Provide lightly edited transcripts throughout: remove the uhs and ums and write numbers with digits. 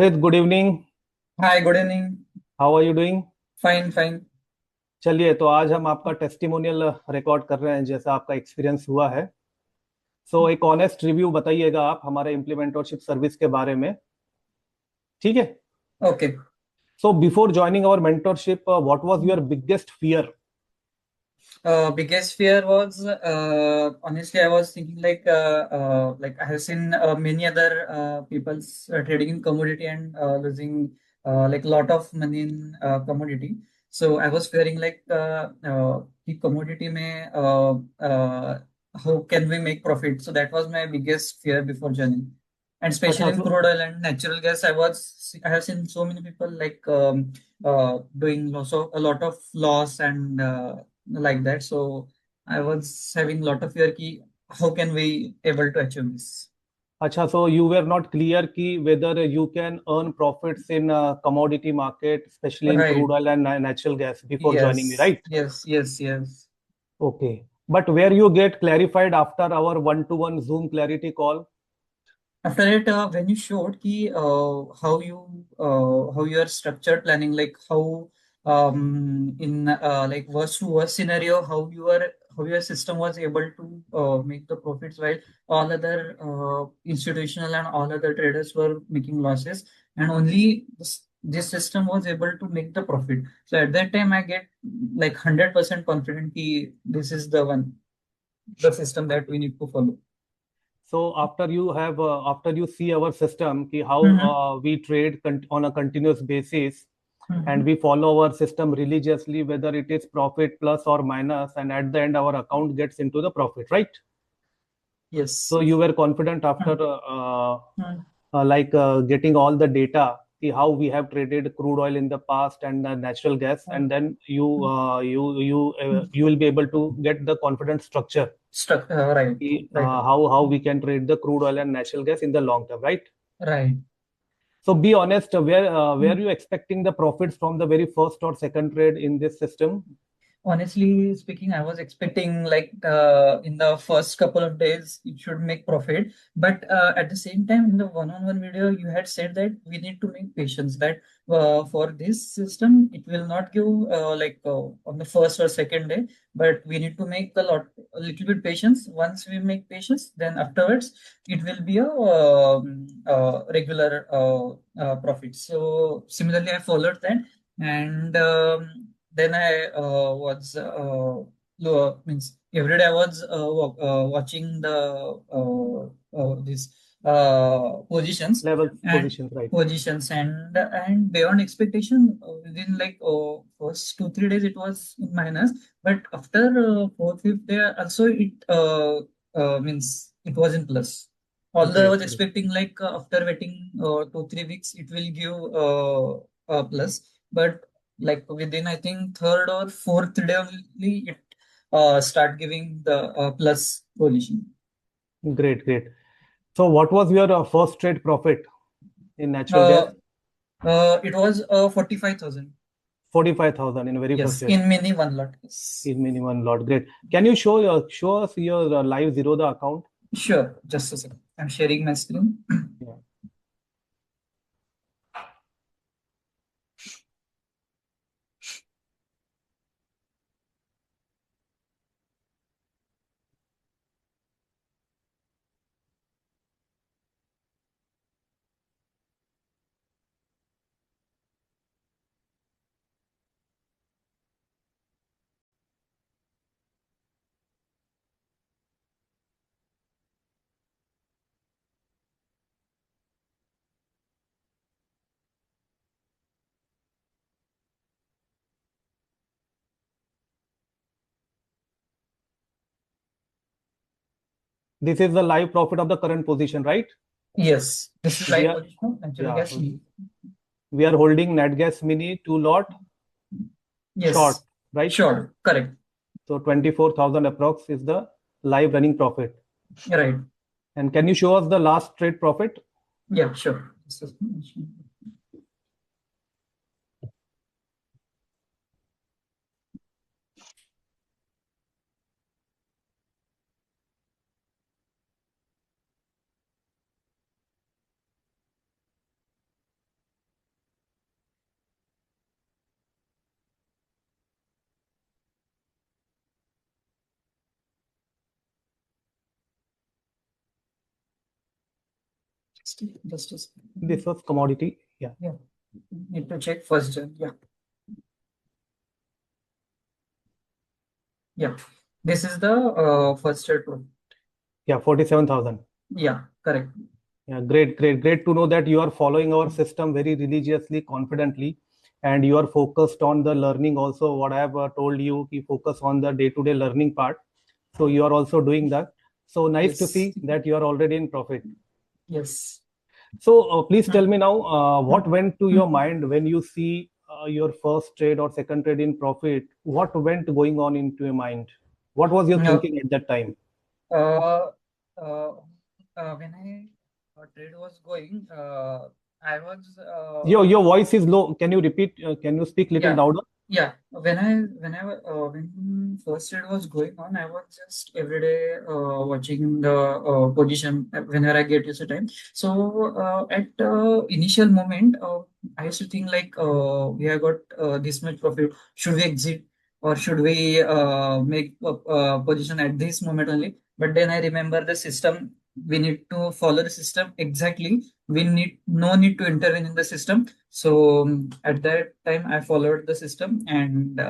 Rohit, good evening. Hi, good evening. How are you doing? Fine, fine. चलिए, तो आज हम आपका टेस्टिमोनियल रिकॉर्ड कर रहे हैं जैसा आपका एक्सपीरियंस हुआ है। सो एक ऑनेस्ट रिव्यू बताइएगा आप हमारे इम्प्लीमेंटरशिप सर्विस के बारे में। ठीक है। Okay. So before joining our mentorship, what was your biggest fear? Biggest fear was honestly I was thinking like I have seen many other people's trading in commodity and losing like lot of money in commodity. So I was fearing like the commodity may how can we make profit? So that was my biggest fear before joining. And especially अच्छा, in crude oil and natural gas, I have seen so many people like doing a lot of loss and like that. So I was having a lot of fear ki how can we able to achieve this? अच्छा, so you were not clear कि whether you can earn profits in commodity market, specially in Right. Crude oil and natural gas before joining me, Yes. Right? Yes. Yes. Yes. Okay, but where you get clarified after our one to one Zoom clarity call? After it, when you showed ki how you are structured planning, like how in like worst to worst scenario, how your system was able to make the profits while all other institutional and all other traders were making losses, and only this system was able to make the profit. So at that time, I get like 100% confident ki this is the system that we need to follow. So after you see our system, ki how Mm-hmm. we trade on a continuous basis, and Mm-hmm. we follow our system religiously, whether it is profit plus or minus, and at the end our account gets into the profit, right? Yes. So you were confident after getting all the data, ki how we have traded crude oil in the past and natural gas, and then you will be able to get the confident structure, Struck, right, right, how we can trade the crude oil and natural gas in the long term, right? right. So be honest, were you expecting the profits from the very first or second trade in this system? Honestly speaking, I was expecting like in the first couple of days it should make profit, but at the same time in the one-on-one video you had said that we need to make patience. That for this system it will not give on the first or second day, but we need to make a little bit patience. Once we make patience, then afterwards it will be a regular profit. So similarly, I followed that, and then I was means every day I was watching the these positions Level and positions, right? beyond expectation, within like first 2 3 days it was in minus, but after fourth fifth day also it means it was in plus. Although I Great, was great. expecting like after waiting 2 3 weeks it will give a plus, but like within I think third or fourth day only it start giving the plus position. Great, great. So what was your first trade profit in natural gas? Uh, it was 45,000. 45,000 in very first Yes, trade in mini one lot. Yes. in minimum lot. Great. Can you show us your live Zerodha account? Sure, just a second. I'm sharing my screen. Yeah. This is the live profit of the current position, right? Yes, this is We live are position of natural yeah, gas. we are holding Nat Gas Mini 2 lot short, Yes, right? sure, correct. So 24,000 approx is the live running profit. Right. And can you show us the last trade profit? Yeah, sure. Just a This second. was commodity. Yeah. Yeah, need to check first. Yeah, yeah. This is the first tool. Yeah, 47,000. Yeah, correct. Yeah, great, great, great to know that you are following our system very religiously, confidently, and you are focused on the learning also. What I have told you, you focus on the day-to-day learning part. So you are also doing that. So nice to Yes, see that you are already in profit. yes. So please tell Hmm. me now, what Hmm. went to Hmm. your mind when you see your first trade or second trade in profit? What went going on into your mind? What was your No, thinking at that time? uh, uh, when trade was going, I was Your voice is low. Can you repeat? Can you speak little yeah, louder? yeah. When first aid was going on, I was just every day watching the position whenever I get used to time. So at initial moment, I used to think like we have got this much profit. Should we exit or should we make a position at this moment only? But then I remember the system. We need to follow the system exactly. We need no need to intervene in the system. So at that time, I followed the system, and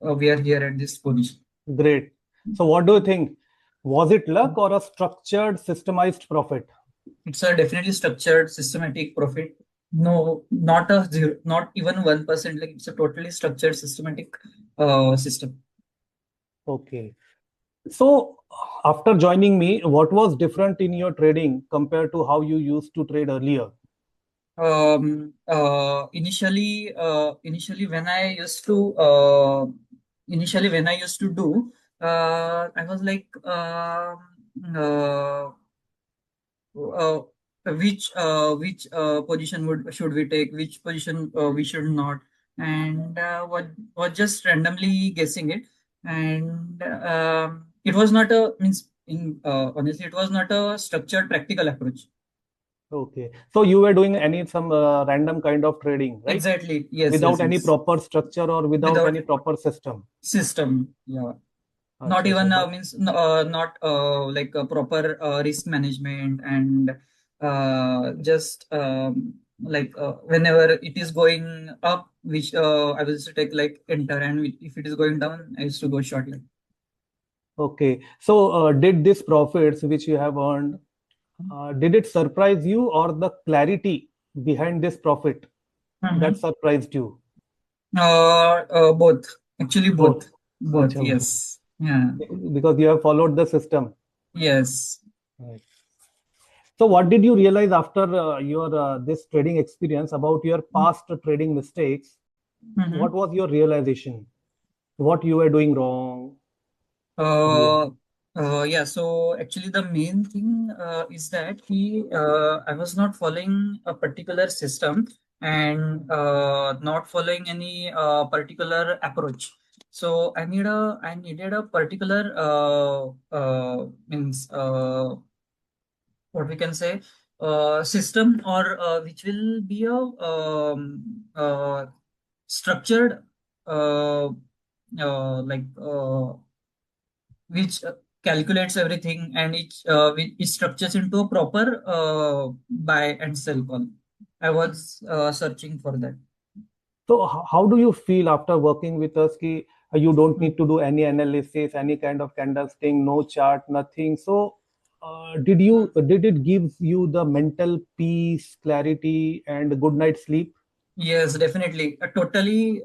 we are here at this position. Great. So what do you think? Was it luck or a structured, systemized profit? It's a definitely structured, systematic profit. No, not a zero, not even 1%. Like it's a totally structured, systematic system. Okay. So after joining me, what was different in your trading compared to how you used to trade earlier? Initially when I used to do, I was like, uh, which position would should we take, which position we should not, and what was just randomly guessing it, and it was not a means in honestly it was not a structured practical approach. Okay. So you were doing any some random kind of trading, right? Exactly. Yes. Yes. Without any Yes. proper structure or without Without any proper system. system. Yeah. Not Acha, acha. even But means not like a proper risk management and just whenever it is going up, which I will just take like enter, and if it is going down, I used to go short. Like. okay. So did this profits which you have earned, did it surprise you or the clarity behind this profit that Mm-hmm. surprised you? Both, actually Both. both, both. Acha, both. Yes. Yeah. Because you have followed the system. Yes. Right. So, what did you realize after your this trading experience about your past trading mistakes? What Mm-hmm. was your realization? What you were doing wrong? Yeah. Uh, yeah, so actually the main thing is that I was not following a particular system and not following any particular approach. So I needed a particular means what we can say system or which will be a structured uh, like which calculates everything and it structures into a proper buy and sell call. I was searching for that. So, how do you feel after working with us? Ki you don't Hmm. need to do any analysis, any kind of candlestick, no chart, nothing. So, did it give you the mental peace, clarity, and good night sleep? Yes, definitely. Totally,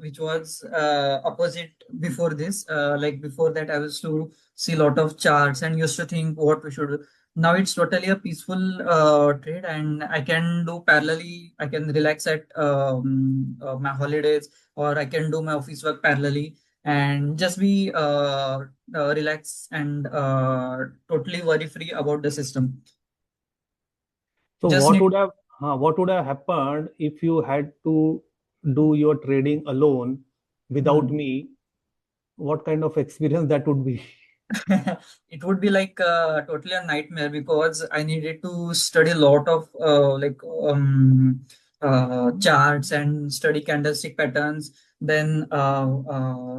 which was opposite before this. Like before that, I used to see a lot of charts and used to think what we should do. Now it's totally a peaceful trade, and I can do parallelly. I can relax at my holidays, or I can do my office work parallelly, and just be relaxed and totally worry free about the system. So Just need. what would have happened if you had to do your trading alone without Hmm. me? What kind of experience that would be? It would be like totally a nightmare because I needed to study a lot of charts and study candlestick patterns. Then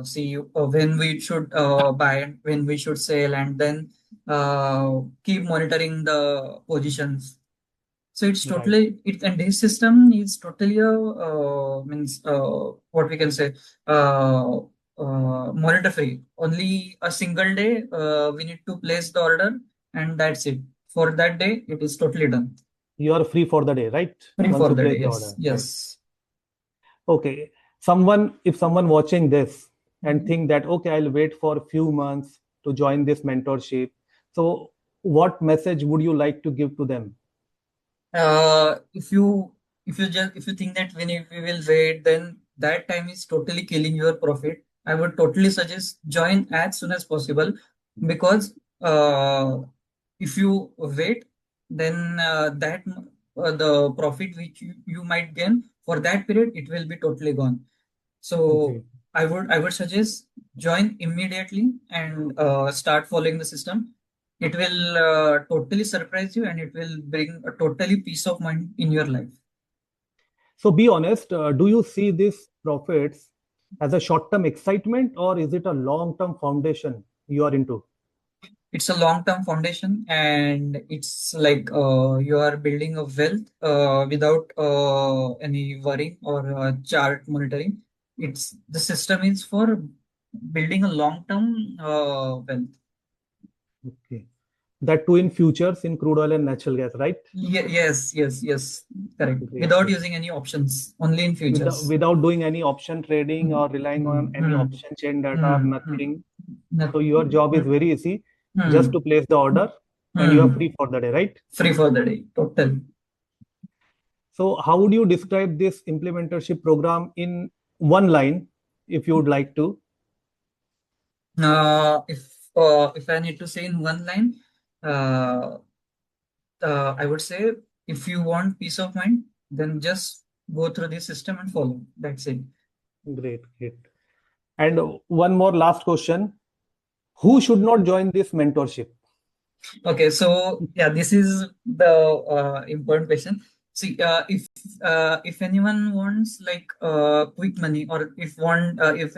see when we should buy and when we should sell, and then keep monitoring the positions. So it's Right. totally it, and this system is totally a means what we can say uh, monitor free. Only a single day we need to place the order, and that's it. For that day, it is totally done. You are free for the day, right? Free Once for you the place day. the Yes, order, right? yes. Okay. If someone watching this and Mhm. think that, okay, I'll wait for a few months to join this mentorship. So what message would you like to give to them? If you think that when we will wait, then that time is totally killing your profit. I would totally suggest join as soon as possible, because if you wait, then the profit which you might gain for that period, it will be totally gone. So Great. I would suggest join immediately and start following the system. It will totally surprise you, and it will bring a totally peace of mind in your life. So be honest, do you see these profits as a short-term excitement or is it a long-term foundation you are into? It's a long-term foundation, and it's like you are building a wealth without any worrying or chart monitoring. It's the system is for building a long-term wealth. Okay. That too in futures in crude oil and natural gas, right? Yes, yes, yes. Correct. Great, Without great. using any options, only in futures. Without doing any option trading Hmm, or relying on hmm, any hmm, option chain data, hmm, hmm. nothing. So Nothing. your job is Hmm, very easy, just hmm, to place the order and you are hmm. free for the day, right? Free for the day. Total. So how would you describe this implementership program in one line, if you would like to? If I need to say in one line, uh, I would say, if you want peace of mind, then just go through this system and follow. That's it. Great, great. And one more last question. Who should not join this mentorship? Okay, so yeah, this is the important question. See, if anyone wants like quick money, or if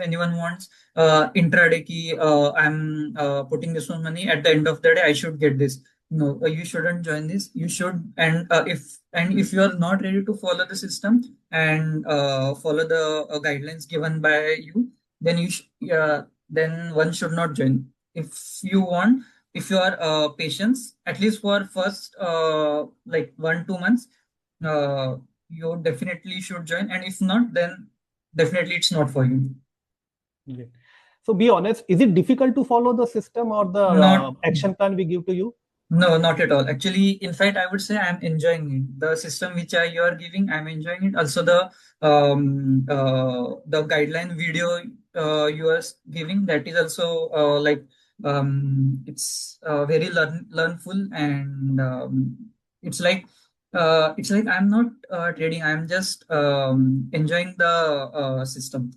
anyone wants intraday key, I'm putting this one money at the end of the day, I should get this. No, you shouldn't join this. You should, and if you are not ready to follow the system and follow the guidelines given by you, then then one should not join. If you want, if you are patience, at least for first like 1 2 months, uh, you definitely should join, and if not, then definitely it's not for you. Great. So be honest, is it difficult to follow the system or the Not. action plan we give to you? No, not at all. Actually, in fact, I would say I'm enjoying it. The system which you are giving, I'm enjoying it. Also, the guideline video you are giving, that is also it's very learnful, and it's like I'm not trading. I'm just enjoying the system.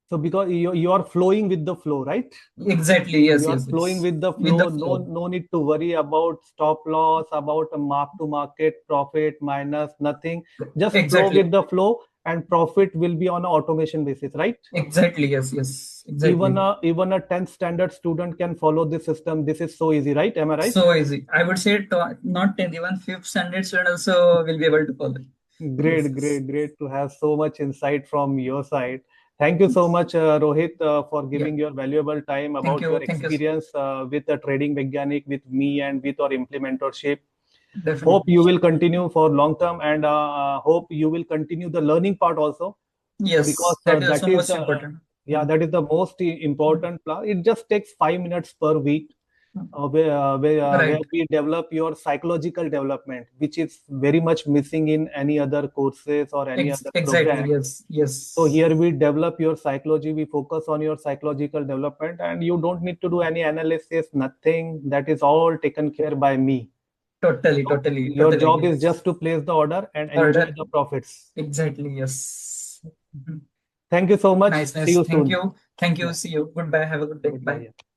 So because you are flowing with the flow, right? Exactly. Yes. You are Yes. flowing Yes. with the With the flow. No, flow. no need to worry about stop loss, about a mark to market, profit, minus, nothing. Just flow Exactly. with the flow and profit will be on an automation basis, right? Exactly. Yes. Yes. Even Exactly. a 10th standard student can follow this system. This is so easy, right? Am I right? So easy. I would say not 10, even fifth standard student also will be able to follow. Yes, Great, yes. great, great to have so much insight from your side. Thank you so much, Rohit, for Yeah. giving your valuable time Thank about your you. Thank you. experience with the Trading Vaigyaanik, with me, and with our implementorship. Hope Definitely. you will continue for long term, and hope you will continue the learning part also, because Yes, that is that also is most important. yeah, that is the most important plan. It just takes 5 minutes per week, where Right. we develop your psychological development, which is very much missing in any other courses or any other Exactly. program. Yes. So Yes. here we develop your psychology, we focus on your psychological development, and you don't need to do any analysis, nothing. That is all taken care by me. Totally. So Totally. your Totally job agree. is just to place the order and enjoy Order. the profits. Exactly. Yes. Mhm. Thank you so much. Nice. See Nice. you Thank soon. you. Thank you. Yeah. See you. Goodbye. Have a good day. Bye. Goodbye.